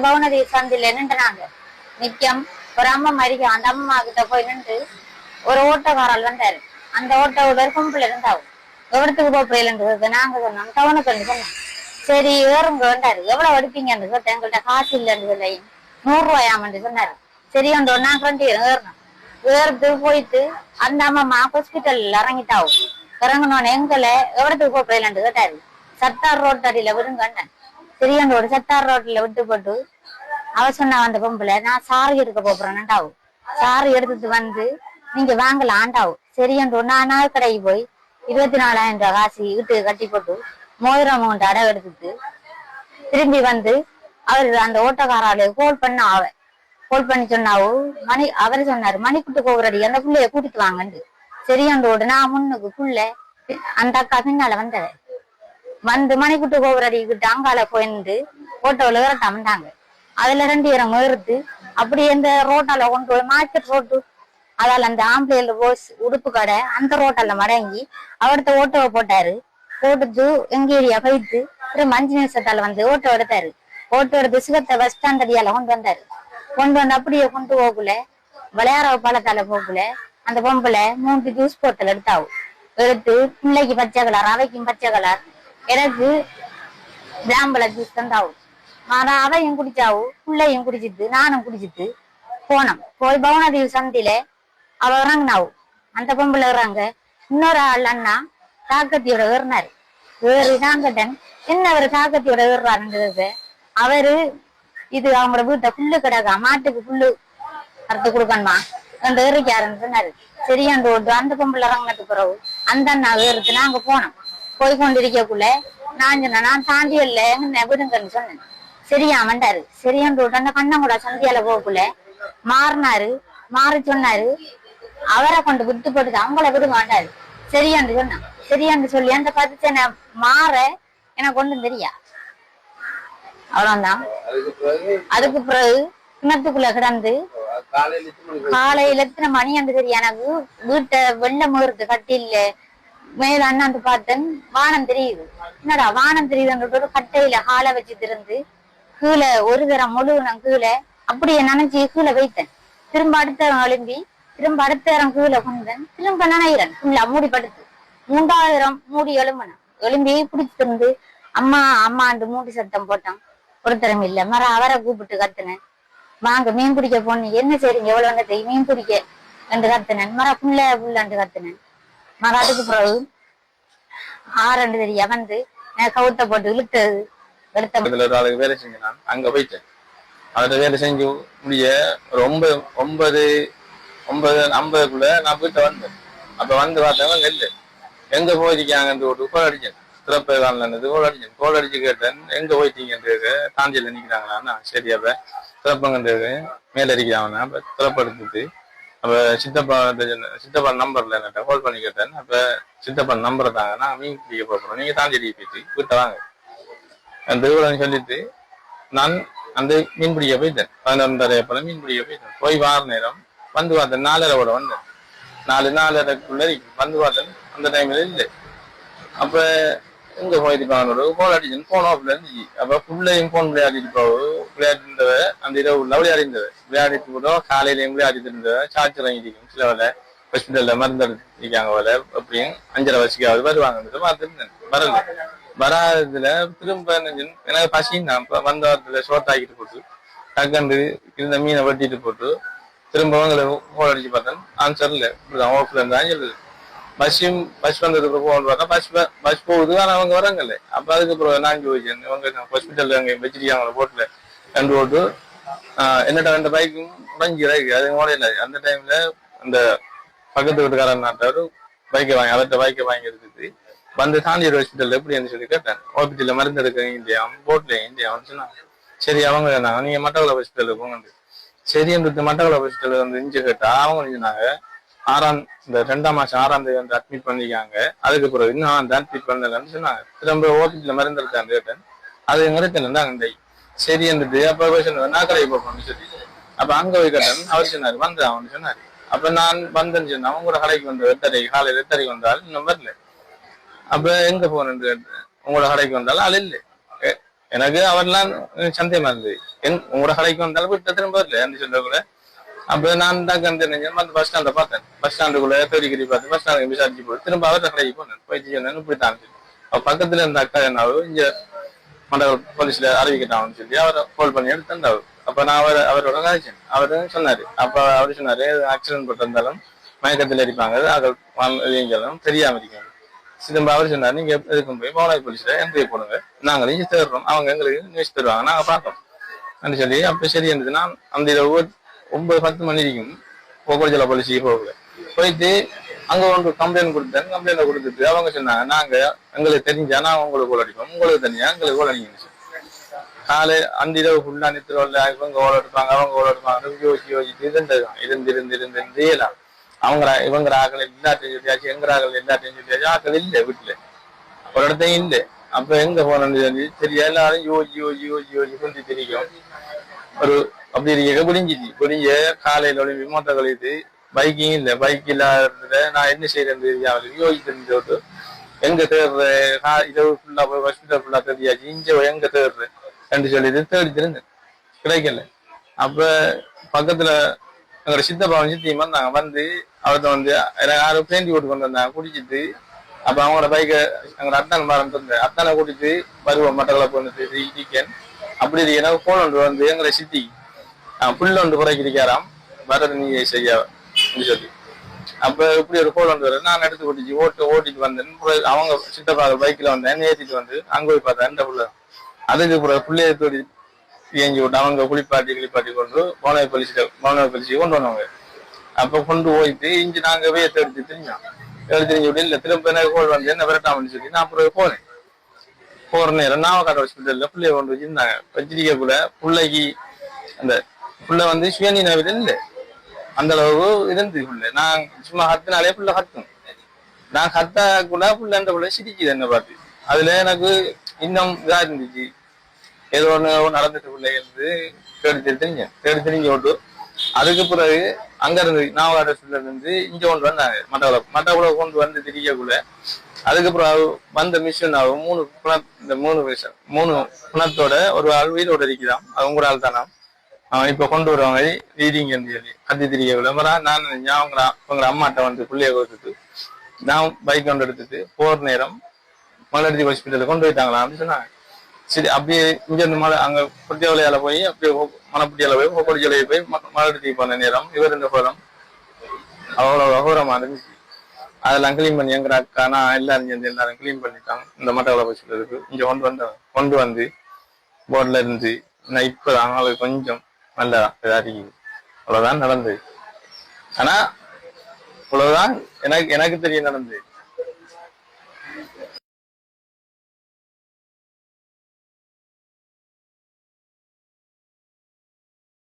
பவுனதி சந்தில நின்றுனாங்க நிக்கம். ஒரு அம்மா மறிக்க அந்த அம்மா கிட்ட போய் நின்று ஒரு ஓட்டக்காரல் வந்தாரு. அந்த ஓட்ட கும்பல இருந்தாவும் எவ்வளத்துக்கு போப்பிடலன்றது நாங்க சொன்னோம். டவுனுக்கு சொன்னோம். சரி ஏறுங்க வந்தாரு. எவ்வளவு எடுப்பீங்கன்னு சொல்லிட்டு எங்கள்கிட்ட காசு இல்லைன்னு சொல்லி 100 ரூபாயாமன்னு சொன்னாரு. சரி அந்த ஒன்னா ஃப்ரெண்ட் ஏறணும். ஏறுத்து போயிட்டு அந்த அம்மா ஹாஸ்பிட்டல்ல இறங்கிட்டாவும். இறங்கணும்னு எங்களை எவ்வளத்துக்கு போப்பிடலன்னு கேட்டாரு. சத்தார் ரோட்டடியில விடுங்கன்னு. சரி அந்த ஒரு சத்தார் ரோட்ல விட்டு போட்டு அவ சொன்னா அந்த பொம்பளை நான் சாரி எடுக்க போறேன்டாவும். சாரி எடுத்துட்டு வந்து நீங்க வாங்கல ஆண்டாவும். சரி என்று நான் கடைக்கு போய் 24,000 ரூபாய் காசு இட்டு கட்டி போட்டு மோதிரம் அமௌண்ட் அடை எடுத்துட்டு திரும்பி வந்து அவரு அந்த ஓட்டக்காராளு கோல் பண்ண கோல் பண்ணி சொன்னாவோ அவரு சொன்னாரு மணிக்கூட்டு கோபுரடி அந்த புள்ளைய கூட்டிட்டு வாங்கண்டு. சரி அந்த உடனே முன்னுக்கு புள்ள அந்த அக்கா பின்னால வந்தவ வந்து மணிக்கூட்டு கோபுரடி கிட்ட அங்கால போயிருந்து ஓட்டோல விரட்டாமட்டாங்க. அதுல 2 பேரும் ஏறுத்து அப்படி எந்த ரோட்டால கொண்டு போய் மார்க்கெட் ரோட்டு அதால அந்த ஆம்பளைல போஸ் உடுப்பு கடை அந்த ரோட்டால மடங்கி அவர்த்த ஓட்டோவை போட்டாரு. போட்டுட்டு எங்க ஏரியா போயிட்டு திரும்ப 5 நிமிஷத்தால வந்து ஓட்டோ எடுத்தாரு. ஓட்டோ எடுத்து சிகத்தை பஸ் ஸ்டாண்ட் அடியால கொண்டு வந்தாரு. கொண்டு வந்து அப்படியே கொண்டு போகல விளையாட பழத்தால போகல அந்த பொம்பளை 3 ஜூஸ் போட்டல் எடுத்தாவும். எடுத்து பிள்ளைக்கு பச்சை கலர் அவைக்கும் பச்சை கலர் எனக்கு ஜாம்பள ஜூஸ் தந்தாவும். ஆனா அவையும் குடிச்சாவும் பிள்ளையும் குடிச்சிட்டு நானும் குடிச்சிட்டு போனோம். போய் பவுனதீவு சந்தில அவ இறங்கினாவும். அந்த பொம்பளை இறங்க இன்னொரு ஆள் அண்ணா தாக்கத்தியோட ஏறினாரு. ஏறி நான் கேட்டேன் என்ன அவரு தாக்கத்தியோட ஏறுறாருன்றது. அவரு இது அவங்களோட வீட்டை புல்லு கிடக்கா மாட்டுக்கு புல்லு அறுத்து கொடுக்கணுமா அந்த ஏறிக்காருன்னு சொன்னாரு. சரி அந்த ஓட்டு அந்த பொம்பளை இறங்கினதுக்கு பிறகு அந்த அண்ணா ஏறுத்து நாங்க போனோம். போய் கொண்டிருக்கக்குள்ள நான் சொன்னேன் நான் தாண்டி இல்ல என்ன விடுங்கன்னு சொன்னேன். சரியா வந்தாரு. சரியான்னு அந்த கண்ணங்கூட சந்தியால போகக்குள்ள மாறினாரு. மாறி சொன்னாரு அவரை கொண்டு விட்டு போட்டு அவங்கள விடுங்க வந்தாரு. சரியான்னு சொன்னான். சரியான்னு சொல்லி அந்த பத்திச்சனை மாற எனக்கு ஒண்ணும் தெரியா அவ்வளவுதான். அதுக்கு பிறகு கிணத்துக்குள்ள கிடந்து காலையில எத்தனை மணி அந்த தெரியும் எனக்கு வீட்டை வெள்ளம் முகூர்த்து கட்டில மேல அண்ணாந்து பார்த்தேன் வானம் தெரியுது. என்னடா வானம் தெரியுதுன்ற கட்டையில காலை வச்சுட்டு இருந்து கீழே ஒரு தரம் முழுவதும் கீழே அப்படியே நினைச்சு கீழே வைத்தேன். திரும்ப அடுத்த எழும்பி திரும்ப அடுத்த இடம் கீழே கொண்டேன். திரும்ப நினைக்கிறேன் ஃபுல்லா மூடி படுத்து 3,000 மூடி எழும்பி பிடிச்சிட்டு இருந்து அம்மா அம்மாண்டு மூடி சத்தம் போட்டான். ஒருத்தரம் இல்ல மர அவரை கூப்பிட்டு கத்துனேன். வாங்க மீன் பிடிக்க போனீங்க என்ன சரிங்க எவ்வளவு வந்து மீன் பிடிக்க என்று கத்துனேன். மர புள்ளாண்டு கத்துனேன். மர அதுக்கு பிறகு 6 தெரியா வந்து கவுத்த போட்டு இழுத்தது எடுத்த வேலை செஞ்சேன். நான் அங்க போயிட்டேன். அதுல வேலை செஞ்சு முடிய ஒரு 9:50க்குள்ள நான் வீட்டை வந்தேன். அப்ப வந்து பார்த்தவங்க நெல்லு எங்க போயிருக்காங்கன்னு ஒரு கோல் அடிச்சேன். சிறப்பு காணலன்னு கோல் அடிச்சேன். கோல் அடிச்சு கேட்டேன் எங்க போயிட்டீங்கன்றது தாண்டியில நிக்கிறாங்களா. சரி அப்ப சிறப்புங்கன்றது மேல இருக்கிறாங்கன்னா அப்ப சிறப்பு எடுத்துட்டு அப்ப சித்தப்பா நம்பர்ல என்ன கால் பண்ணி கேட்டேன். அப்ப சித்தப்பா நம்பரை தாங்க நான் மீன் பிடிக்க போறோம் நீங்க தாண்டி போயிட்டு வீட்டை வாங்க அந்த சொல்லிட்டு நான் அந்த மீன் பிடிக்க போயிட்டேன். 11:30 போல மீன் பிடிக்க போயிட்டேன். போய் வார நேரம் வந்து பார்த்தேன் 4:30 வந்தேன். 4:30க்குள்ள வந்து பார்த்தேன். அந்த டைம்ல இல்லை. அப்ப எங்க போயிருப்பாங்க கோல் அடிச்சுன்னு போனோம் அப்படி இருந்துச்சு. அப்ப பிள்ளையும் போன் விளையாடிட்டு விளையாடி இருந்தவ அந்த இரவு விளையாடி இருந்தவ விளையாடிட்டு கூட காலையிலயும் விளையாடிட்டு இருந்தவ சார்ஜ் வாங்கிட்டு சில வேலை ஹாஸ்பிட்டல்ல மருந்து எடுத்துருக்காங்க வேலை அப்படியும் 5:30 வயசுக்காவது வருவாங்க பார்த்துருந்தேன். வரல வராதுல திரும்ப எனக்கு பசின்னா வந்த வாரத்துல சோத்த ஆக்கிட்டு போட்டு டக்கண்டு இருந்த மீனை வெட்டிட்டு போட்டு திரும்ப அவங்களை கோல் அடிச்சு பார்த்தேன். ஆன்சர்ல இப்படிதான் ஓஃப்ல இருந்தா சொல்லுது. பஸ் வந்ததுக்கு போகணும்னு பார்த்தா பஸ் போகுது. ஆனா அவங்க வராங்கல்ல. அப்ப அதுக்கப்புறம் நான் போயிச்சேன். அவங்க ஹாஸ்பிட்டல்ல அங்க வச்சிருக்காங்க போட்டுல கண்டு போட்டு என்னட்ட 2 பைக்கும் உடஞ்சிருக்கு. அது ஓடையில அந்த டைம்ல அந்த பக்கத்து வீட்டுக்காரன் நாட்டாரு பைக்கை வாங்கி அவர்கிட்ட பைக்கை வாங்கி எடுத்துட்டு வந்து தாண்டியர் ஹாஸ்பிட்டல் எப்படி சொல்லி கேட்டேன். ஹாஸ்பிட்டல்ல மருந்து எடுக்க இல்லையா போட்ல இல்லையா சொன்னா. சரி அவங்க சொன்னாங்க நீங்க மட்டக்குள ஹாஸ்பிட்டலுக்கு போங்க. சரி என்று மட்டக்குள ஹாஸ்பிட்டல் வந்து இஞ்சி கேட்டா அவங்க சொன்னாங்க இந்த 2ஆம் மாசம் 6ஆம் தேதி வந்து அட்மிட் பண்ணிருக்காங்க. அதுக்கு பிறகு இன்னும் அட்மிட் பண்ணலன்னு சொன்னாங்க. திரும்ப ஹாஸ்பிட்டல்ல மருந்து எடுத்தான்னு கேட்டேன். அது எங்க இருந்தாங்க. சரி இருந்துட்டு அப்ப சொன்னார் நான் கடைக்கு போகணும்னு சொல்லி அப்ப அங்க போய் கேட்டேன். அவர் சொன்னாரு வந்து அவனு சொன்னாரு. அப்ப நான் வந்தேன்னு சொன்னேன். அவங்க கூட கடைக்கு வந்து 8:30 காலையில 8:30 வந்தால் இன்னும் வரல. அப்ப எங்க போனேன் உங்களோட கடைக்கு வந்தாலும் அது இல்லை. எனக்கு அவர்லாம் சந்தேகமா இருந்தது. உங்களோட கடைக்கு வந்தாலும் வீட்டை திரும்ப வரல சொல்ல கூட. அப்ப நான் தான் அந்த பஸ் ஸ்டாண்ட பார்த்தேன். பஸ் ஸ்டாண்டுக்குள்ள தேடிக்கிரி பார்த்து பஸ் ஸ்டாண்டுக்கு விசாரிச்சு போய் திரும்ப அவர்கிட்ட கடைக்கு போனேன். போயிட்டு சொன்னேன் இப்படித்தான். அப்ப பக்கத்துல இருந்த அக்கா என்னாவும் இங்க மண்டபம் போலீஸ்ல அறிவிக்கட்டான்னு சொல்லி அவரை கால் பண்ணி எடுத்துட்டாரு. அப்ப நான் அவரோட கதைச்சேன். அவரு சொன்னாரு. அப்ப அவரு சொன்னாரு ஆக்சிடென்ட் பட்டிருந்தாலும் மயக்கத்தில் அடிப்பாங்க, அது தெரியாம இருக்காங்க. திரும்ப அவர் சொன்னாரு நீங்க எதுக்கும் போய் மௌலாய் போலீஸ்ல என்கொயரி போடுங்க, நாங்க நியூஸ் தருவோம், அவங்க எங்களுக்கு நியூஸ் தருவாங்க, நாங்க பார்ப்போம் சொல்லி. அப்ப சரி இருந்தது. நான் அந்த 9-10 மணி இருக்கும் போக்குவரத்து போலீஸுக்கு போகல. போயிட்டு அங்க ஒன்று கம்ப்ளைண்ட் கொடுத்தேன். கம்ப்ளைண்ட் கொடுத்துட்டு அவங்க சொன்னாங்க நாங்க எங்களுக்கு தெரிஞ்சா நான் உங்களுக்கு கோல் அடிப்போம், உங்களுக்கு தனியா எங்களுக்கு கோல் அடிக்கணும். காலை அந்த இரவு ஃபுல்லா நித்திரோல்ல இவங்க ஓல எடுப்பாங்க, அவங்க ஓல எடுப்பாங்க, யோசிச்சுட்டு இருந்து இயலாம். இவங்க ஆக்கள் எல்லாத்தையும் சொல்லியாச்சு, எங்க ஆக்கள் எல்லாத்தையும் சொல்லியாச்சு. ஆக்கள் இல்லை வீட்டுல, ஒரு இடத்தையும் இல்லை. அப்ப எங்க போனோம்னு சொல்லி சரியா எல்லாரும் யோசி கொஞ்சம் தெரியும். ஒரு அப்படி இருக்க குடிஞ்ச காலையில விமானத்தை கழித்து பைக்கிங் இல்லை. பைக் இல்லாத நான் என்ன செய்யறேன் தெரியாது. யோசிச்சு விட்டு எங்க தேடுற இரவு ஃபுல்லா போய் ஹாஸ்பிட்டல் ஃபுல்லா தெரியாச்சு. இங்க எங்க தேடுறேன் என்று சொல்லிட்டு தேடி தெரிஞ்சேன், கிடைக்கல. அப்ப பக்கத்துல எங்களோட சித்தப்பாவன் சித்தியும் வந்தாங்க. வந்து அவர்கிட்ட வந்து யாரும் பேண்டி போட்டு கொண்டு வந்தாங்க குடிச்சிட்டு. அப்ப அவங்களோட பைக்கை எங்களோட அத்தான மரம் அத்தானை கூட்டிட்டு வருவோம் மட்டக்களை போனது அப்படி எனக்கு போன் ஒன்று வந்து எங்களை சித்தி புள்ள ஒன்று குறைக்கிறாராம் வரது நீ செய்ய சொல்லி. அப்ப இப்படி ஒரு கோல் ஒன்று வர நான் எடுத்து ஓட்டிட்டு வந்தேன். அவங்க சித்தப்பா பைக்ல வந்தேன், ஏற்றிட்டு வந்து அங்க போய் பார்த்தேன் இந்த புள்ள. அதுக்கு பிள்ளைய தோடி ஏஞ்சி விட்டு அவங்க குளிப்பாட்டி கொண்டு மௌலாய் போலீஸுக்கு கொண்டு வந்தவங்க. அப்ப கொண்டு போயிட்டு இஞ்சி நாங்க வேத்தை எடுத்து தெரிஞ்சு விட்டு இல்ல திரும்ப எனக்கு கோல் வந்து என்ன விரட்டாமன்னு சொல்லி நான் அப்புறம் போனேன். போற நேரம் நாவக்காடு ஹாஸ்பிட்டல்ல பிள்ளைய கொண்டு வச்சிருந்தாங்க. வச்சிருக்கக்குள்ள பிள்ளைக்கு அந்த புள்ள வந்து சுயநினைவில் இல்லை, அந்த அளவு இருந்தது புள்ள. நான் சும்மா கத்துனாலே புள்ள கத்தும். நான் கத்தாக்குள்ள புள்ள அந்த புள்ள சிரிக்குது என்ன பார்த்து. அதுல எனக்கு இன்னும் இதா இருந்துச்சு, ஏதோ ஒண்ணு நடந்துட்டு பிள்ளை இருந்து தேடி தெரிஞ்சு விட்டு. அதுக்கு பிறகு அங்க இருந்து நாவக்காடு ஹாஸ்பிட்டல் இருந்து இங்க கொண்டு வந்தாங்க மட்டக்குள்ள கொண்டு வந்து திரிக்கக்குள்ள. அதுக்கப்புறம் வந்த மிஷின் ஆகும் 3 குணத்தோட ஒரு ஆள் உயிரோட இருக்கிறான். அது உங்களோட ஆள் தானா இப்ப கொண்டு வருவாங்க ரீடிங் சொல்லி கத்தி திரிக்கக்குள்ள. நான் அவங்க அம்மாட்ட வந்து பிள்ளைய கொடுத்துட்டு நான் பைக் கொண்டு எடுத்துட்டு போற நேரம் மலர்ஜி ஹாஸ்பிட்டலுக்கு கொண்டு போயிட்டாங்களா அப்படின்னு சொன்னாங்க. சரி அப்படியே இங்க இருந்து அங்க பொட்டியாவளையால போய் அப்படியே மணப்பட்டியால போய் பொடிச்சலையை போய் மலர்ஜி போன நேரம் இவர் இந்த கோலம் அவ்வளவு அகோரமா இருந்துச்சு. அதெல்லாம் கிளீன் பண்ணி எங்க அக்கா நான் எல்லாரும் சேர்ந்து எல்லாரும் கிளீன் பண்ணிட்டாங்க. இந்த மட்டவளை ஹாஸ்பிட்டலுக்கு இங்க கொண்டு வந்து போர்ட்ல இருந்து இப்பதான் அவங்களுக்கு கொஞ்சம் நல்லா இதாரிக்குது. அவ்வளவுதான் நடந்தது. ஆனா அவ்வளவுதான் எனக்கு தெரிய நடந்தது.